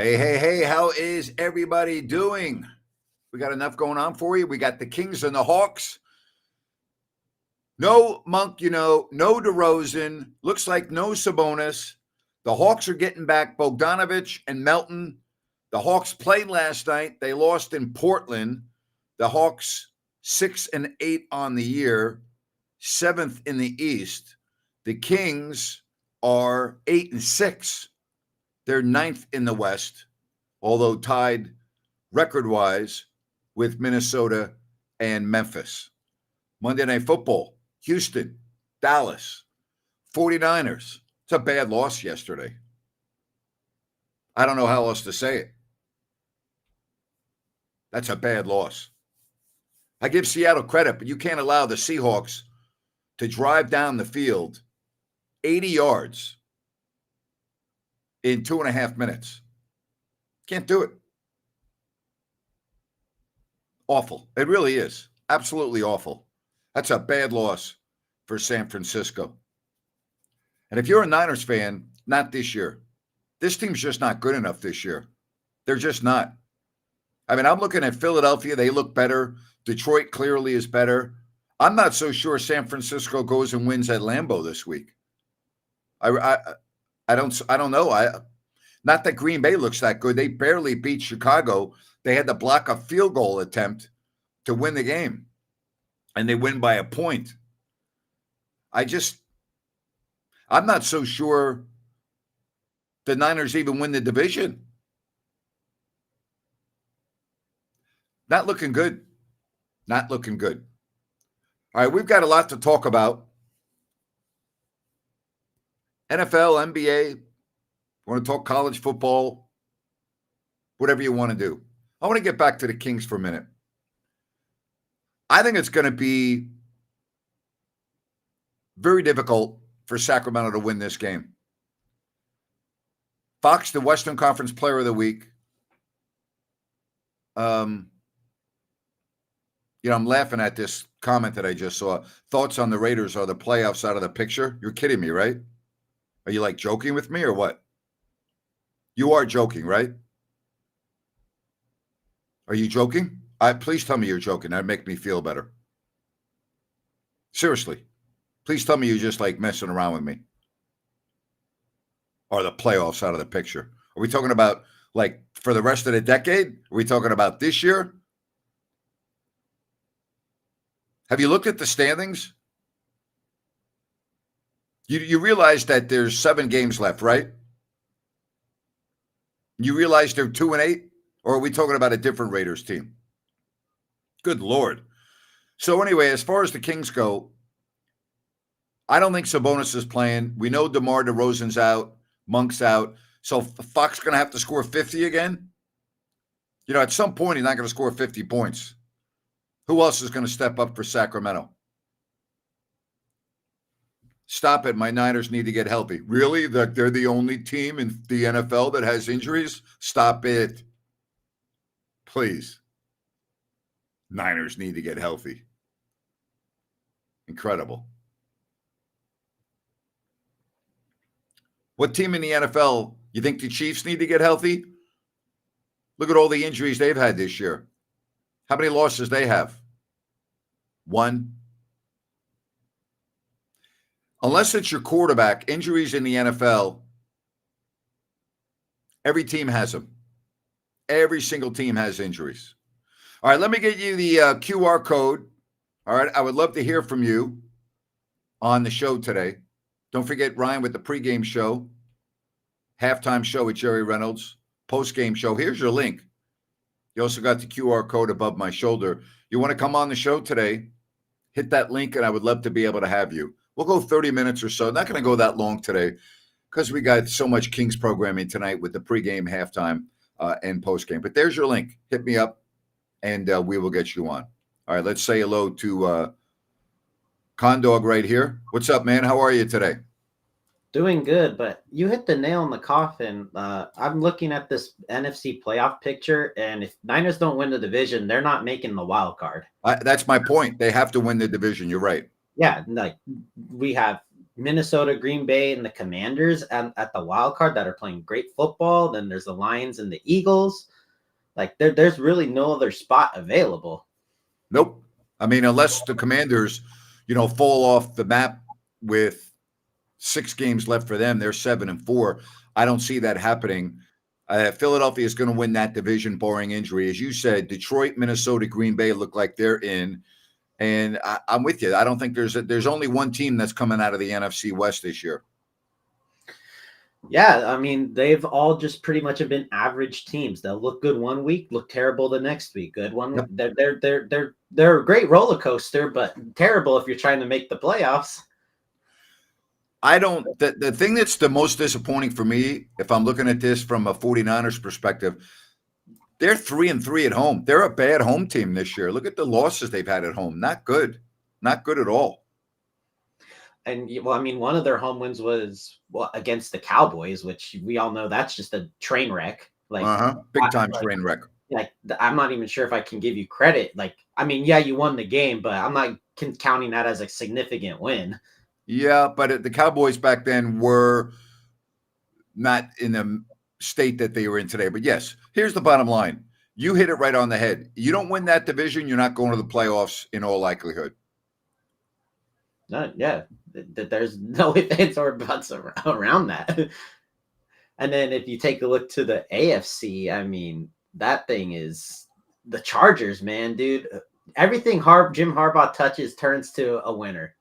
Hey, hey, hey, how is everybody doing? We got enough going on for you. We got the Kings and the Hawks. No Monk, no DeRozan. Looks like no Sabonis. The Hawks are getting back Bogdanovich and Melton. The Hawks played last night. They lost in Portland. The Hawks 6-8 on the year, 7th in the East. The Kings are 8-6. They're 9th in the West, although tied record-wise with Minnesota and Memphis. Monday Night Football, Houston, Dallas, 49ers. It's a bad loss yesterday. I don't know how else to say it. That's a bad loss. I give Seattle credit, but you can't allow the Seahawks to drive down the field 80 yards in 2.5 minutes. Can't do it. Awful. It really is. Absolutely awful. That's a bad loss for San Francisco. And if you're a Niners fan, not this year. This team's just not good enough this year. They're just not. I mean, I'm looking at Philadelphia. They look better. Detroit clearly is better. I'm not so sure San Francisco goes and wins at Lambeau this week. I don't know. Not that Green Bay looks that good. They barely beat Chicago. They had to block a field goal attempt to win the game, and they win by a point. I'm not so sure the Niners even win the division. Not looking good. Not looking good. All right, we've got a lot to talk about. NFL, NBA, want to talk college football, whatever you want to do. I want to get back to the Kings for a minute. I think it's going to be very difficult for Sacramento to win this game. Fox, the Western Conference Player of the Week. I'm laughing at this comment that I just saw. Thoughts on the Raiders are the playoffs out of the picture? You're kidding me, right? Are you like joking with me or what? You are joking, right? Are you joking? Please tell me you're joking. That'd make me feel better. Seriously. Please tell me you're just like messing around with me. Are the playoffs out of the picture? Are we talking about like for the rest of the decade? Are we talking about this year? Have you looked at the standings? You realize that there's 7 games left, right? You realize they're 2-8? Or are we talking about a different Raiders team? Good Lord. So anyway, as far as the Kings go, I don't think Sabonis is playing. We know DeMar DeRozan's out. Monk's out. So Fox going to have to score 50 again? At some point, he's not going to score 50 points. Who else is going to step up for Sacramento? Stop it. My Niners need to get healthy. Really? That they're the only team in the NFL that has injuries? Stop it. Please. Niners need to get healthy. Incredible. What team in the NFL, you think the Chiefs need to get healthy? Look at all the injuries they've had this year. How many losses they have? 1. Unless it's your quarterback, injuries in the NFL, every team has them. Every single team has injuries. All right, let me get you the QR code. All right, I would love to hear from you on the show today. Don't forget Ryan with the pregame show, halftime show with Jerry Reynolds, postgame show. Here's your link. You also got the QR code above my shoulder. You want to come on the show today, hit that link, and I would love to be able to have you. We'll go 30 minutes or so. Not going to go that long today because we got so much Kings programming tonight with the pregame, halftime, and postgame. But there's your link. Hit me up, and we will get you on. All right, let's say hello to Condog right here. What's up, man? How are you today? Doing good, but you hit the nail in the coffin. I'm looking at this NFC playoff picture, and if Niners don't win the division, they're not making the wild card. That's my point. They have to win the division. You're right. Yeah, like we have Minnesota, Green Bay, and the Commanders at the wild card that are playing great football. Then there's the Lions and the Eagles. Like there's really no other spot available. Nope. I mean, unless the Commanders, fall off the map with 6 games left for them, they're 7-4. I don't see that happening. Philadelphia is going to win that division, barring injury. As you said, Detroit, Minnesota, Green Bay look like they're in. And I'm with you. I don't think there's only one team that's coming out of the NFC West this year. Yeah, I mean, they've all just pretty much have been average teams. They'll look good one week, look terrible the next week. Good one. Yep. They're a great roller coaster, but terrible if you're trying to make the playoffs. The thing that's the most disappointing for me, if I'm looking at this from a 49ers perspective, they're 3-3 at home. They're a bad home team this year. Look at the losses they've had at home. Not good. Not good at all. And well, I mean, one of their home wins was against the Cowboys, which we all know that's just a train wreck. Like big time train wreck. Like I'm not even sure if I can give you credit. Like, I mean, yeah, you won the game, but I'm not counting that as a significant win. Yeah, but the Cowboys back then were not in the state that they were in today. But yes, here's the bottom line. You hit it right on the head. You don't win that division, you're not going to the playoffs in all likelihood. Yeah, there's no ifs, ands, or buts around that. And then if you take a look to the AFC, I mean, that thing is the Chargers, man, dude. Everything Jim Harbaugh touches turns to a winner.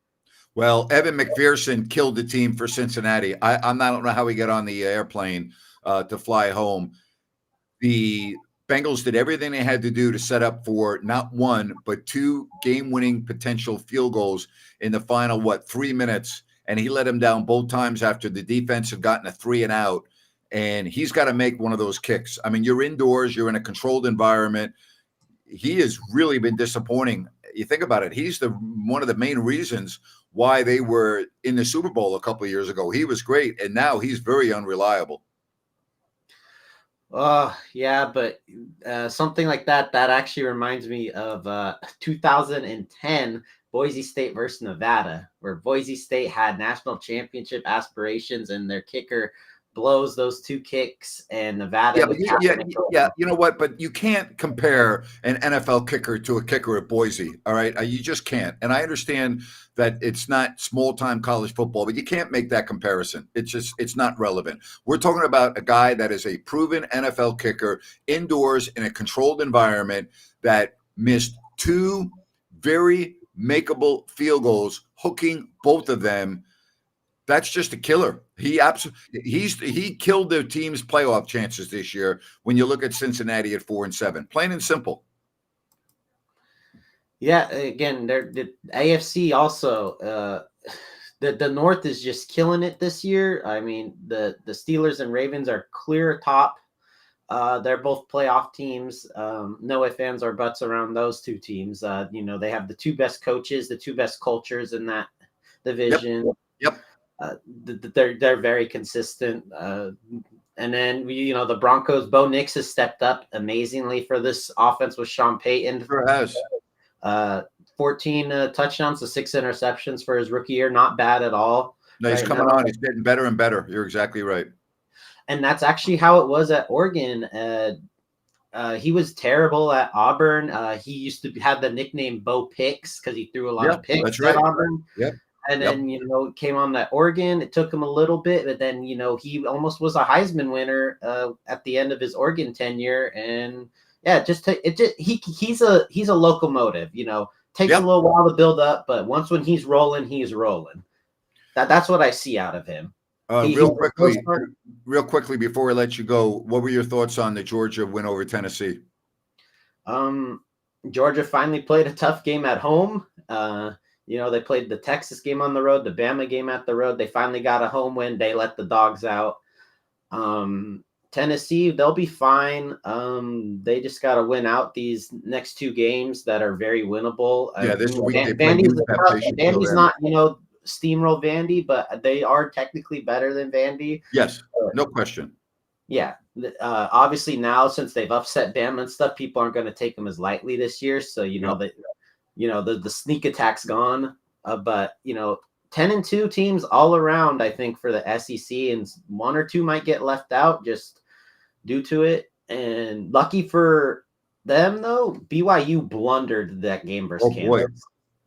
Well, Evan McPherson killed the team for Cincinnati. I don't know how he got on the airplane to fly home. The Bengals did everything they had to do to set up for not one, but 2 game-winning potential field goals in the final, 3 minutes. And he let him down both times after the defense had gotten a 3-and-out. And he's got to make one of those kicks. I mean, you're indoors, you're in a controlled environment. He has really been disappointing. You think about it. He's one of the main reasons why they were in the Super Bowl a couple of years ago. He was great, and now he's very unreliable. Yeah, but something like that actually reminds me of 2010 Boise State versus Nevada, where Boise State had national championship aspirations, and their kicker blows those 2 kicks, and Nevada. Yeah. You know what? But you can't compare an NFL kicker to a kicker at Boise. All right, you just can't. And I understand that it's not small-time college football, but you can't make that comparison. It's not relevant. We're talking about a guy that is a proven NFL kicker indoors in a controlled environment that missed 2 very makeable field goals, hooking both of them. That's just a killer. He killed their team's playoff chances this year when you look at Cincinnati at 4-7. Plain and simple. Yeah, again, the AFC also the North is just killing it this year. I mean, the Steelers and Ravens are clear top. They're both playoff teams. No ifs, ands, or buts around those 2 teams. They have the 2 best coaches, the 2 best cultures in that division. Yep. They're very consistent. And then the Broncos, Bo Nix has stepped up amazingly for this offense with Sean Payton. Sure has. 14 touchdowns to 6 interceptions for his rookie year. Not bad at all. No, he's coming on. He's getting better and better. You're exactly right. And that's actually how it was at Oregon. He was terrible at Auburn. He used to have the nickname Bo Picks because he threw a lot of picks at Auburn. Yep. And then, came on that Oregon. It took him a little bit, but then, he almost was a Heisman winner at the end of his Oregon tenure. And yeah, he's a locomotive, takes a little while to build up, but when he's rolling, he's rolling. That's what I see out of him. Real quickly before I let you go, what were your thoughts on the Georgia win over Tennessee? Georgia finally played a tough game at home. They played the Texas game on the road, the Bama game at the road. They finally got a home win. They let the dogs out. Tennessee, they'll be fine. They just got to win out these next 2 games that are very winnable. Yeah, this week Vandy's not, steamroll Vandy, but they are technically better than Vandy. Yes, no question. Yeah. Obviously now, since they've upset Bama and stuff, people aren't going to take them as lightly this year. So, the sneak attack's gone. But, 10-2 teams all around, I think, for the SEC, and one or two might get left out just due to it. And lucky for them, though, BYU blundered that game versus Oh boy, Kansas.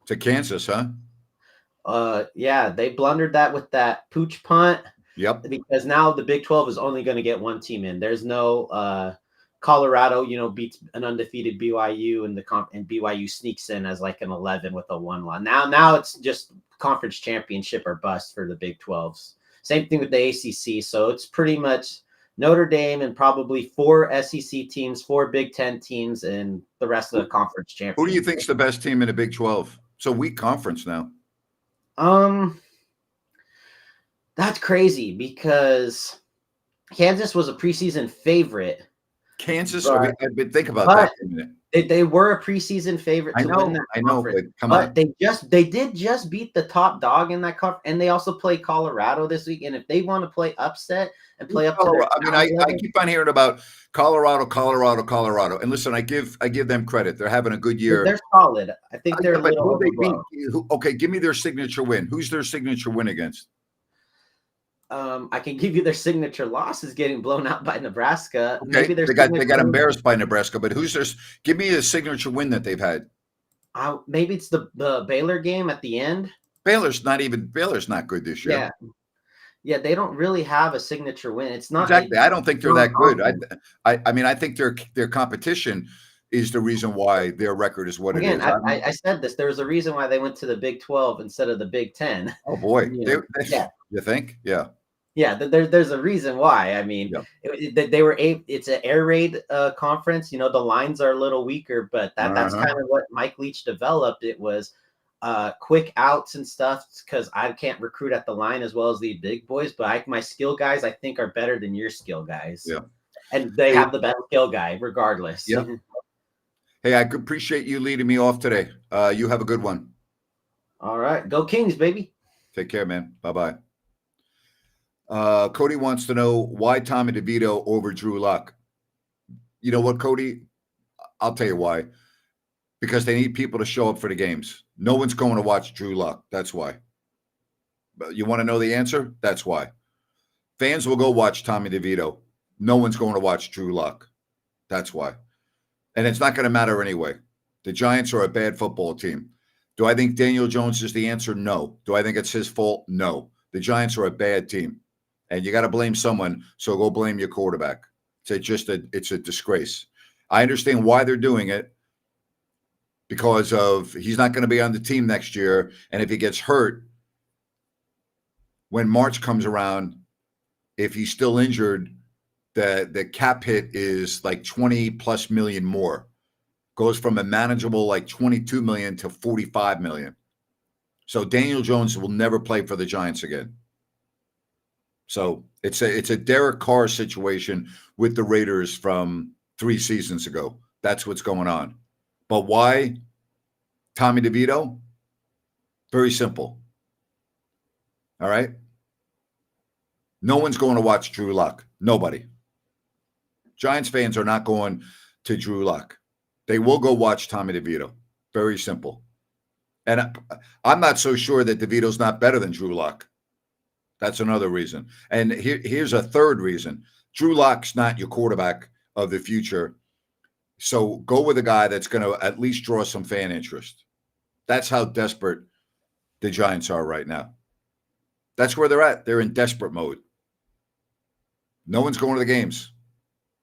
to Kansas, huh? Yeah, they blundered that with that pooch punt. Yep. Because now the Big 12 is only going to get one team in. There's no Colorado, beats an undefeated BYU, and and BYU sneaks in as like an 11 with a 1 loss. Now it's just conference championship or bust for the Big 12s. Same thing with the ACC. So it's pretty much Notre Dame and probably 4 SEC teams, 4 Big 10 teams, and the rest of the conference championship. Who do you think's the best team in the Big 12? It's a weak conference now. That's crazy because Kansas was a preseason favorite. Kansas, think about that for a minute. They were a preseason favorite to win that conference. But come on. They did just beat the top dog in that conference, and they also play Colorado this week. And if they want to play upset and play up to their I keep on hearing about Colorado. And listen, I give them credit. They're having a good year. They're solid. I think they're a little okay, give me their signature win. Who's their signature win against? I can give you their signature loss is getting blown out by Nebraska. Okay. Maybe they got embarrassed by Nebraska, but who's their? Give me a signature win that they've had. Maybe it's the Baylor game at the end. Baylor's not good this year. Yeah, they don't really have a signature win. It's not exactly. I don't think they're that good. I think their competition is the reason why their record is what it is. I said this. There was a reason why they went to the Big 12 instead of the Big 10. Oh boy, you think? Yeah. Yeah, there's a reason why. I mean, it's an air raid conference. The lines are a little weaker, but that's kind of what Mike Leach developed. It was quick outs and stuff because I can't recruit at the line as well as the big boys, but my skill guys I think are better than your skill guys. Yeah, and they have the best skill guy regardless. Yeah. Hey, I appreciate you leading me off today. You have a good one. All right, go Kings, baby. Take care, man. Bye-bye. Cody wants to know why Tommy DeVito over Drew Lock. You know what, Cody? I'll tell you why. Because they need people to show up for the games. No one's going to watch Drew Lock. That's why. But you want to know the answer? That's why. Fans will go watch Tommy DeVito. No one's going to watch Drew Lock. That's why. And it's not going to matter anyway. The Giants are a bad football team. Do I think Daniel Jones is the answer? No. Do I think it's his fault? No. The Giants are a bad team. And you got to blame someone, so go blame your quarterback. It's a disgrace. I understand why they're doing it because he's not going to be on the team next year. And if he gets hurt, when March comes around, if he's still injured, the cap hit is like 20 plus million more. Goes from a manageable like 22 million to 45 million. So Daniel Jones will never play for the Giants again. So it's a Derek Carr situation with the Raiders from 3 seasons ago. That's what's going on. But why Tommy DeVito? Very simple. All right. No one's going to watch Drew Lock. Nobody. Giants fans are not going to Drew Lock. They will go watch Tommy DeVito. Very simple. And I'm not so sure that DeVito's not better than Drew Lock. That's another reason. And here's a third reason. Drew Lock's not your quarterback of the future. So go with a guy that's going to at least draw some fan interest. That's how desperate the Giants are right now. That's where they're at. They're in desperate mode. No one's going to the games.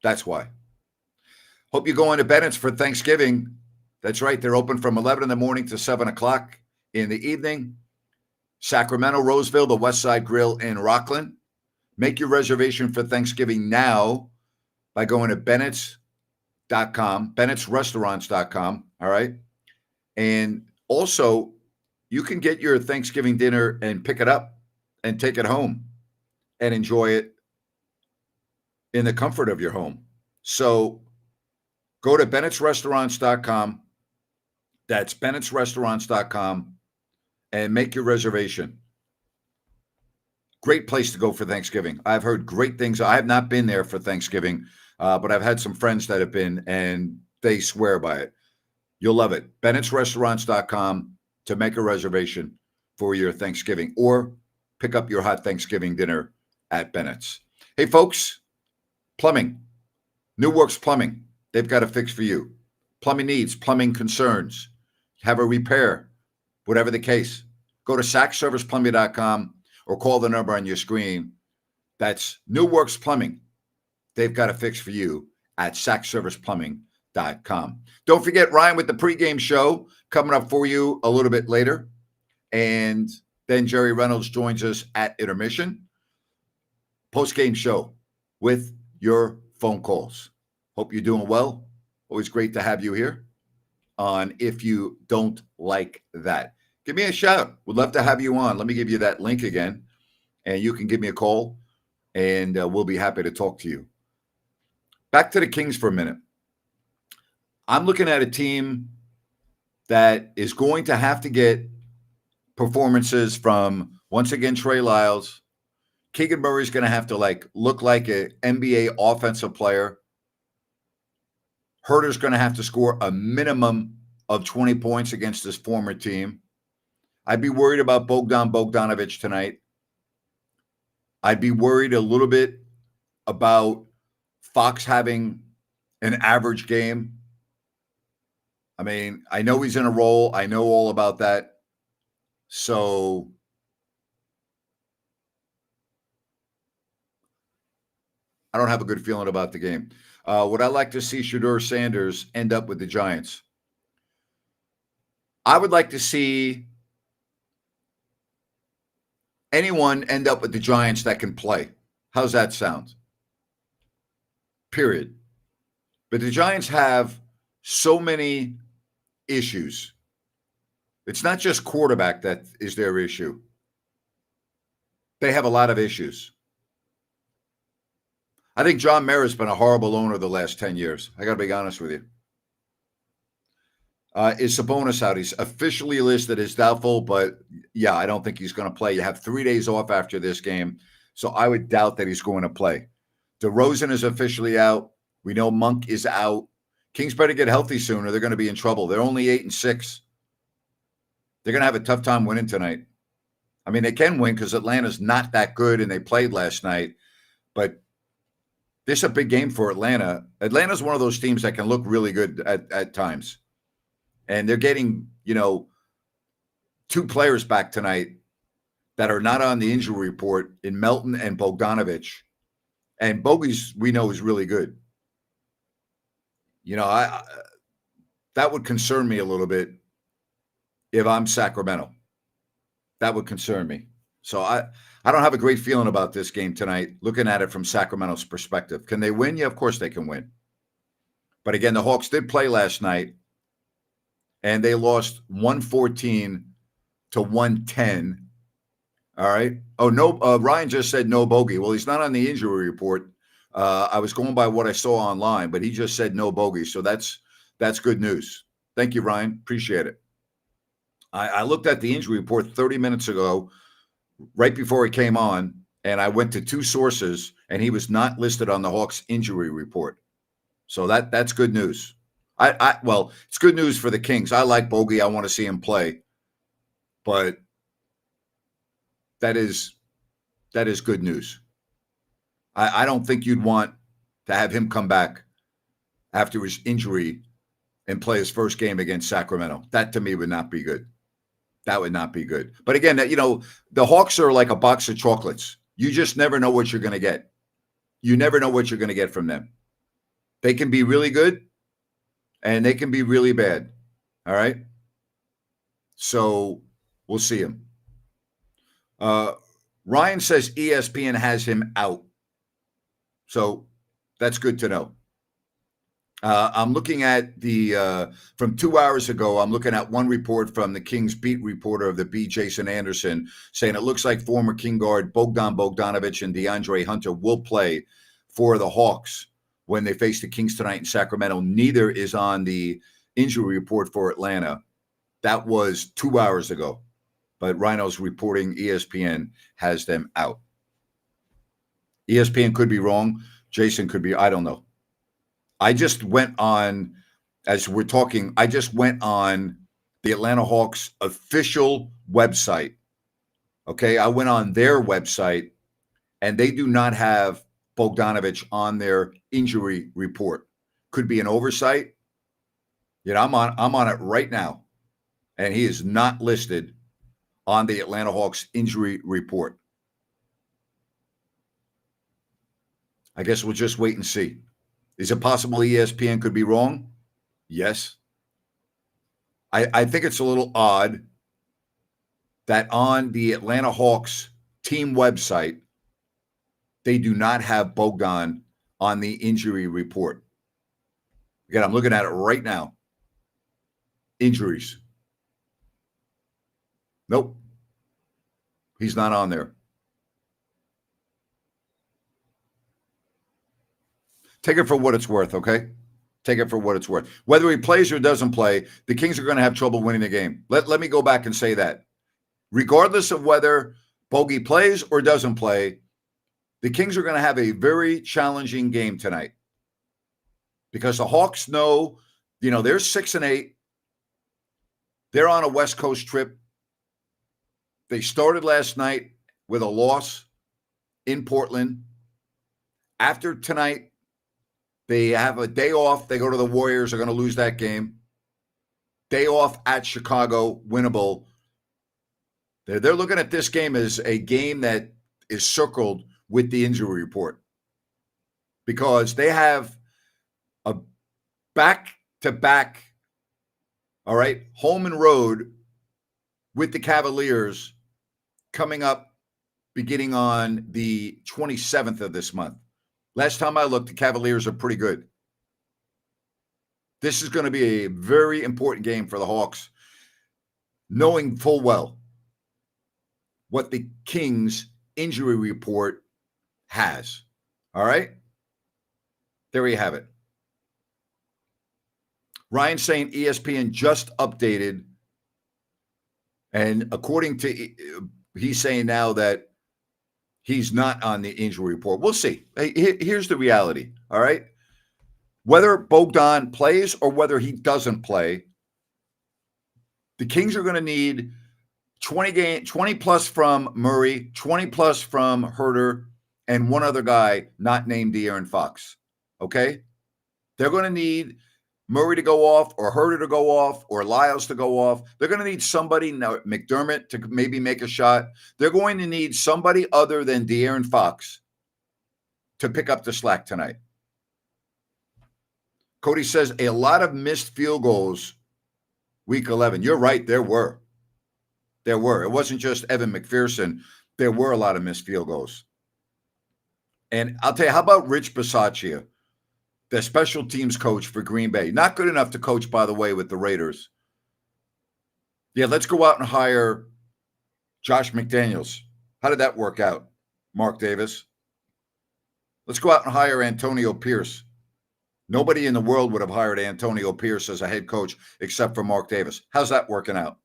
That's why. Hope you go into Bennett's for Thanksgiving. That's right. They're open from 11 in the morning to 7 o'clock in the evening. Sacramento, Roseville, the West Side Grill in Rockland. Make your reservation for Thanksgiving now by going to Bennett's.com, Bennett'sRestaurants.com. All right. And also, you can get your Thanksgiving dinner and pick it up and take it home and enjoy it in the comfort of your home. So go to Bennett'sRestaurants.com. That's Bennett'sRestaurants.com and make your reservation. Great place to go for Thanksgiving. I've heard great things. I have not been there for Thanksgiving, but I've had some friends that have been, and they swear by it. You'll love it. Bennett'sRestaurants.com to make a reservation. for your Thanksgiving, or pick up your hot Thanksgiving dinner at Bennett's. Hey, folks, plumbing, New Works Plumbing. They've got a fix for you. Plumbing needs, plumbing concerns, have a repair, whatever the case. Go to sackserviceplumbing.com or call the number on your screen. That's New Works Plumbing. They've got a fix for you at sackserviceplumbing.com. Don't forget Ryan with the pregame show coming up for you a little bit later. And then Jerry Reynolds joins us at intermission. Post-game show with your phone calls. Hope you're doing well. Always great to have you here on If You Don't Like That. Give me a shout. We'd love to have you on. Let me give you that link again, and you can give me a call, and we'll be happy to talk to you. Back to the Kings for a minute. I'm looking at a team that is going to have to get performances from, once again, Trey Lyles. Keegan Murray's going to have to look like an NBA offensive player. Herter's going to have to score a minimum of 20 points against his former team. I'd be worried about Bogdan Bogdanovic tonight. I'd be worried a little bit about Fox having an average game. I mean, I know he's in a role. I know all about that. So I don't have a good feeling about the game. Would I like to see Shedeur Sanders end up with the Giants? I would like to see anyone end up with the Giants that can play. How's that sound? Period. But the Giants have so many issues. It's not just quarterback that is their issue. They have a lot of issues. I think John Mara's been a horrible owner the last 10 years. I got to be honest with you. Is Sabonis out? He's officially listed as doubtful, but yeah, I don't think he's going to play. You have 3 days off after this game, so I would doubt that he's going to play. DeRozan is officially out. We know Monk is out. Kings better get healthy soon or they're going to be in trouble. They're only 8-6. They're going to have a tough time winning tonight. I mean, they can win because Atlanta's not that good and they played last night, but this is a big game for Atlanta. Atlanta's one of those teams that can look really good at times. And they're getting, 2 players back tonight that are not on the injury report in Melton and Bogdanovic. And Bogey's, we know, is really good. That would concern me a little bit if I'm Sacramento. That would concern me. So I don't have a great feeling about this game tonight, looking at it from Sacramento's perspective. Can they win? Yeah, of course they can win. But again, the Hawks did play last night, and they lost 114 to 110. All right. Oh, no. Ryan just said no bogey. Well, he's not on the injury report. I was going by what I saw online, but he just said no bogey. So that's good news. Thank you, Ryan. Appreciate it. I looked at the injury report 30 minutes ago, right before he came on, and I went to 2 sources, and he was not listed on the Hawks injury report. So that's good news. Well, it's good news for the Kings. I like Bogey. I want to see him play, but that is good news. I don't think you'd want to have him come back after his injury and play his first game against Sacramento. That to me would not be good. That would not be good. But again, the Hawks are like a box of chocolates. You just never know what you're going to get. You never know what you're going to get from them. They can be really good and they can be really bad. All right. So we'll see him. Ryan says ESPN has him out. So that's good to know. I'm looking at from 2 hours ago, I'm looking at one report from the Kings beat reporter of the B, Jason Anderson, saying it looks like former King guard Bogdan Bogdanovic and DeAndre Hunter will play for the Hawks when they face the Kings tonight in Sacramento. Neither is on the injury report for Atlanta. That was 2 hours ago. But Rhino's reporting ESPN has them out. ESPN could be wrong. Jason could be, I don't know. I just went on, as we're talking, I just went on the Atlanta Hawks official website Okay, I went on their website, and they do not have Bogdanovich on their injury report. Could be an oversight. I'm on it right now, and he is not listed on the Atlanta Hawks injury report. I guess we'll just wait and see. Is it possible ESPN could be wrong? Yes. I think it's a little odd that on the Atlanta Hawks team website, they do not have Bogdan on the injury report. Again, I'm looking at it right now. Injuries. Nope. He's not on there. Take it for what it's worth, okay? Take it for what it's worth. Whether he plays or doesn't play, the Kings are going to have trouble winning the game. Let me go back and say that. Regardless of whether Bogey plays or doesn't play, the Kings are going to have a very challenging game tonight because the Hawks know, they're 6-8. They're on a West Coast trip. They started last night with a loss in Portland. After tonight, they have a day off. They go to the Warriors. They're going to lose that game. Day off at Chicago, winnable. They're looking at this game as a game that is circled with the injury report because they have a back-to-back, all right, home and road with the Cavaliers coming up beginning on the 27th of this month. Last time I looked, the Cavaliers are pretty good. This is going to be a very important game for the Hawks, knowing full well what the Kings injury report has. All right? There you have it. Ryan saying ESPN just updated, and according to, he's saying now that he's not on the injury report. We'll see. Here's the reality, all right? Whether Bogdan plays or whether he doesn't play, the Kings are going to need 20 plus from Murray, 20 plus from Herter, and one other guy not named De'Aaron Fox. Okay? They're going to need Murray to go off or Herter to go off or Lyles to go off. They're going to need somebody, McDermott, to maybe make a shot. They're going to need somebody other than De'Aaron Fox to pick up the slack tonight. Cody says a lot of missed field goals week 11. You're right, there were. There were. It wasn't just Evan McPherson. There were a lot of missed field goals. And I'll tell you, how about Rich Bisaccia, the special teams coach for Green Bay? Not good enough to coach, by the way, with the Raiders. Yeah, let's go out and hire Josh McDaniels. How did that work out, Mark Davis? Let's go out and hire Antonio Pierce. Nobody in the world would have hired Antonio Pierce as a head coach except for Mark Davis. How's that working out?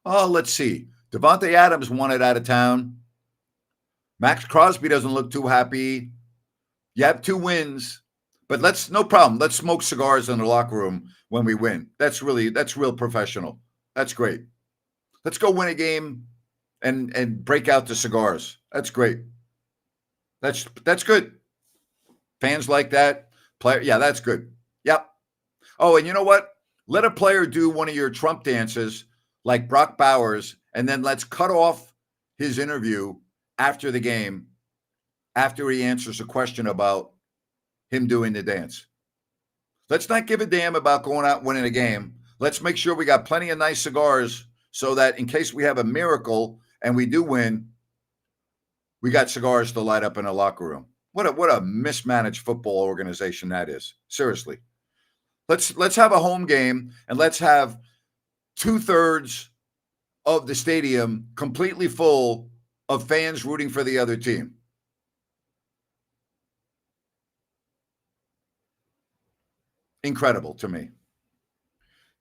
Oh, let's see. Devontae Adams wanted out of town. Max Crosby doesn't look too happy. You have 2 wins, but no problem. Let's smoke cigars in the locker room when we win. That's real professional. That's great. Let's go win a game and break out the cigars. That's great. That's good. Fans like that. Player, yeah, that's good. Yep. Oh, and you know what? Let a player do one of your Trump dances like Brock Bowers, and then let's cut off his interview after the game, after he answers a question about him doing the dance. Let's not give a damn about going out and winning a game. Let's make sure we got plenty of nice cigars so that in case we have a miracle and we do win, we got cigars to light up in the locker room. What a mismanaged football organization that is. Seriously. Let's have a home game and let's have 2/3 of the stadium completely full of fans rooting for the other team. Incredible to me.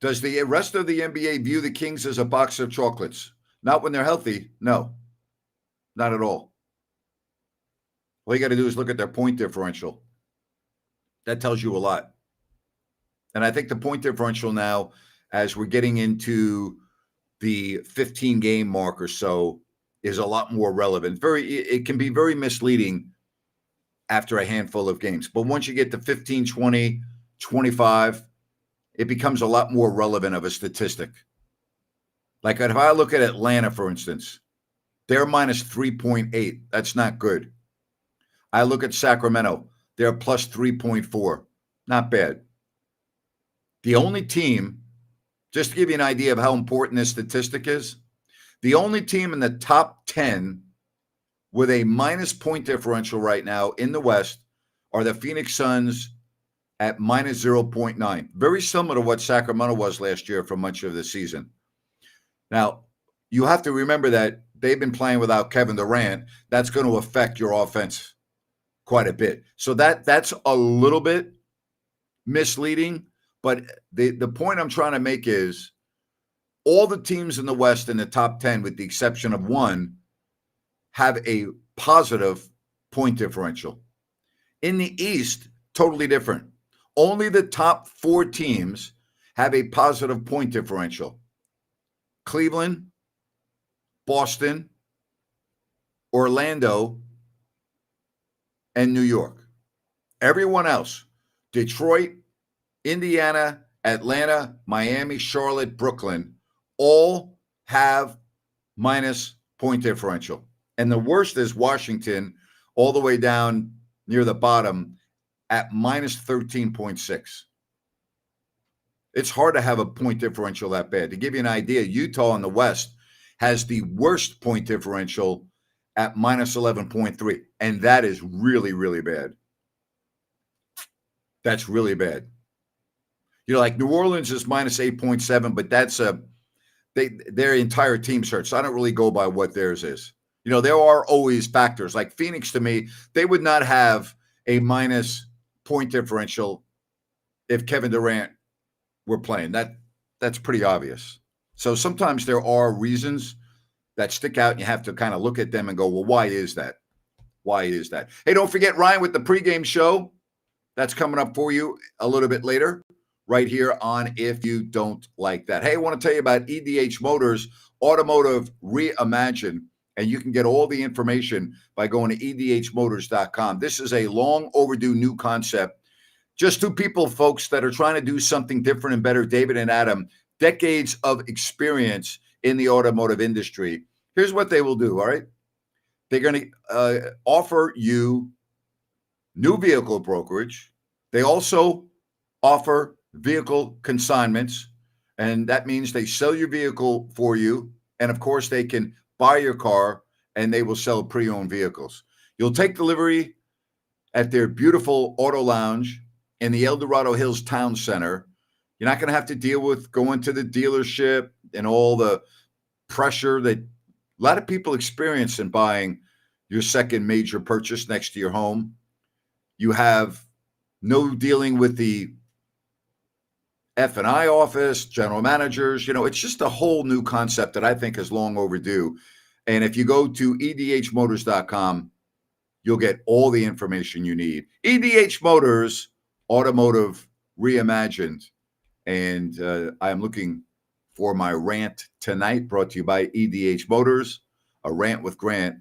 Does the rest of the NBA view the Kings as a box of chocolates? Not when they're healthy. No, not at all. All you got to do is look at their point differential. That tells you a lot. And I think the point differential now, as we're getting into the 15-game mark or so, is a lot more relevant. It can be very misleading after a handful of games. But once you get to 15, 20, 25, it becomes a lot more relevant of a statistic. Like if I look at Atlanta, for instance, they're minus 3.8. That's not good. I look at Sacramento, they're plus 3.4. Not bad. The only team, just to give you an idea of how important this statistic is, the only team in the top 10 with a minus point differential right now in the West are the Phoenix Suns at minus 0.9. Very similar to what Sacramento was last year for much of the season. Now, you have to remember that they've been playing without Kevin Durant. That's going to affect your offense quite a bit. So that's a little bit misleading. But the point I'm trying to make is all the teams in the West in the top 10, with the exception of one, have a positive point differential. In the East, totally different. Only the top 4 teams have a positive point differential. Cleveland, Boston, Orlando, and New York. Everyone else, Detroit, Indiana, Atlanta, Miami, Charlotte, Brooklyn, all have minus point differential. And the worst is Washington, all the way down near the bottom at minus 13.6. It's hard to have a point differential that bad. To give you an idea, Utah in the West has the worst point differential at minus 11.3. And that is really, really bad. That's really bad. You know, like New Orleans is minus 8.7, but that's their entire team's hurt. So I don't really go by what theirs is. You know, there are always factors. Like Phoenix, to me, they would not have a minus point differential if Kevin Durant were playing. That's pretty obvious. So sometimes there are reasons that stick out and you have to kind of look at them and go, well, why is that? Why is that? Hey, don't forget Ryan with the pregame show. That's coming up for you a little bit later right here on If You Don't Like That. Hey, I want to tell you about EDH Motors, Automotive Reimagined, and you can get all the information by going to edhmotors.com. This is a long overdue new concept. Just two people, folks, that are trying to do something different and better, David and Adam, decades of experience in the automotive industry. Here's what they will do, all right? They're going to offer you new vehicle brokerage. They also offer vehicle consignments, and that means they sell your vehicle for you. And of course, they can buy your car and they will sell pre-owned vehicles. You'll take delivery at their beautiful auto lounge in the El Dorado Hills Town Center. You're not going to have to deal with going to the dealership and all the pressure that a lot of people experience in buying your second major purchase next to your home. You have no dealing with the F&I office, general managers. You know, it's just a whole new concept that I think is long overdue. And if you go to edhmotors.com, you'll get all the information you need. EDH Motors, Automotive Reimagined. And I am looking for my rant tonight, brought to you by EDH Motors, a rant with Grant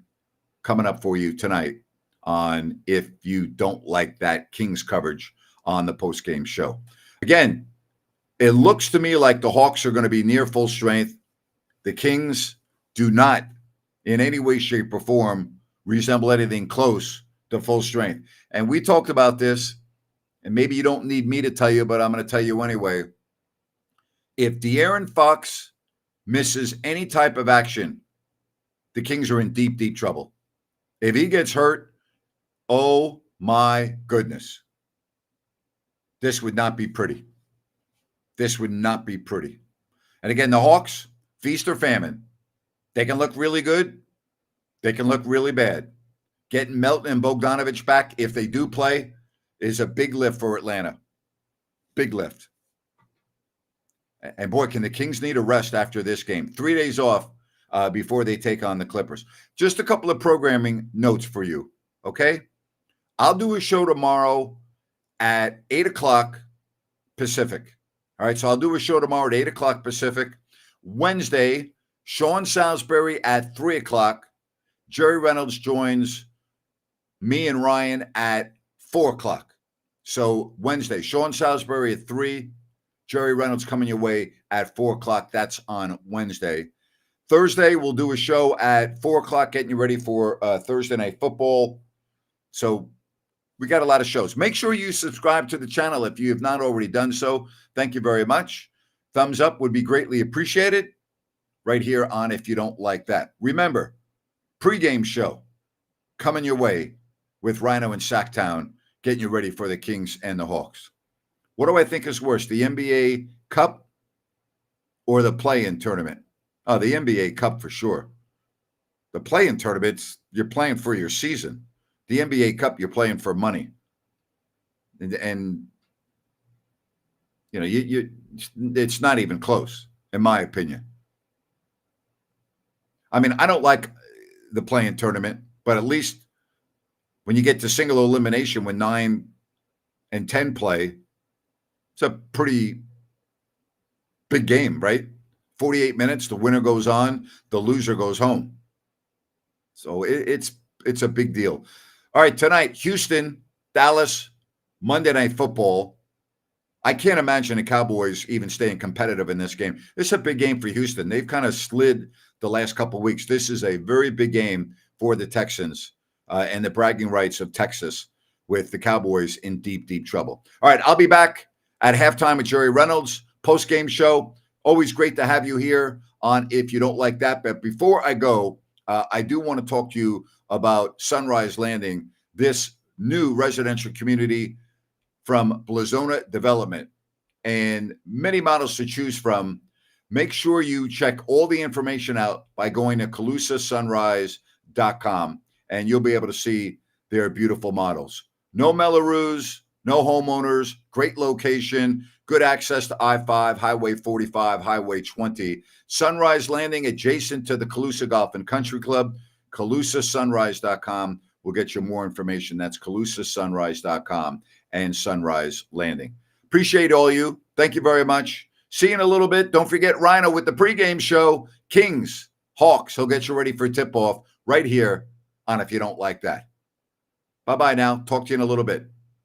coming up for you tonight on If You Don't Like That, Kings coverage on the postgame show. Again, it looks to me like the Hawks are going to be near full strength. The Kings do not in any way, shape, or form resemble anything close to full strength. And we talked about this, and maybe you don't need me to tell you, but I'm going to tell you anyway. If De'Aaron Fox misses any type of action, the Kings are in deep, deep trouble. If he gets hurt, oh my goodness, this would not be pretty. This would not be pretty. And again, the Hawks, feast or famine. They can look really good. They can look really bad. Getting Melton and Bogdanovich back, if they do play, is a big lift for Atlanta. Big lift. And boy, can the Kings need a rest after this game. 3 days off before they take on the Clippers. Just a couple of programming notes for you, okay? I'll do a show tomorrow at 8 o'clock Pacific. All right, so I'll do a show tomorrow at 8 o'clock Pacific. Wednesday, Sean Salisbury at 3 o'clock Jerry Reynolds joins me and Ryan at 4 o'clock. So Wednesday, Sean Salisbury at 3, Jerry Reynolds coming your way at 4 o'clock. That's on Wednesday. Thursday, we'll do a show at 4 o'clock, getting you ready for Thursday Night Football. So we got a lot of shows. Make sure you subscribe to the channel if you have not already done so. Thank you very much. Thumbs up would be greatly appreciated right here on If You Don't Like That. Remember, pregame show coming your way with Rhino and Sacktown, getting you ready for the Kings and the Hawks. What do I think is worse, the NBA Cup or the play-in tournament? Oh, the NBA Cup for sure. The play-in tournaments, you're playing for your season. The NBA Cup, you're playing for money. And you know, it's not even close, in my opinion. I mean, I don't like the play-in tournament, but at least when you get to single elimination when 9 and 10 play, it's a pretty big game, right? 48 minutes, the winner goes on, the loser goes home. So it's a big deal. All right, tonight, Houston, Dallas, Monday Night Football. I can't imagine the Cowboys even staying competitive in this game. This is a big game for Houston. They've kind of slid the last couple of weeks. This is a very big game for the Texans and the bragging rights of Texas, with the Cowboys in deep, deep trouble. All right, I'll be back at halftime with Jerry Reynolds, post-game show. Always great to have you here on If You Don't Like That. But before I go, I do want to talk to you about Sunrise Landing, this new residential community from Blazona Development, and many models to choose from. Make sure you check all the information out by going to CalusaSunrise.com, and you'll be able to see their beautiful models. No Mellorews, no homeowners, great location, good access to I-5, Highway 45, Highway 20. Sunrise Landing adjacent to the Calusa Golf and Country Club. CalusaSunrise.com will get you more information. That's CalusaSunrise.com and Sunrise Landing. Appreciate all you. Thank you very much. See you in a little bit. Don't forget Rhino with the pregame show. Kings, Hawks. He'll get you ready for tip-off right here on If You Don't Like That. Bye-bye now. Talk to you in a little bit.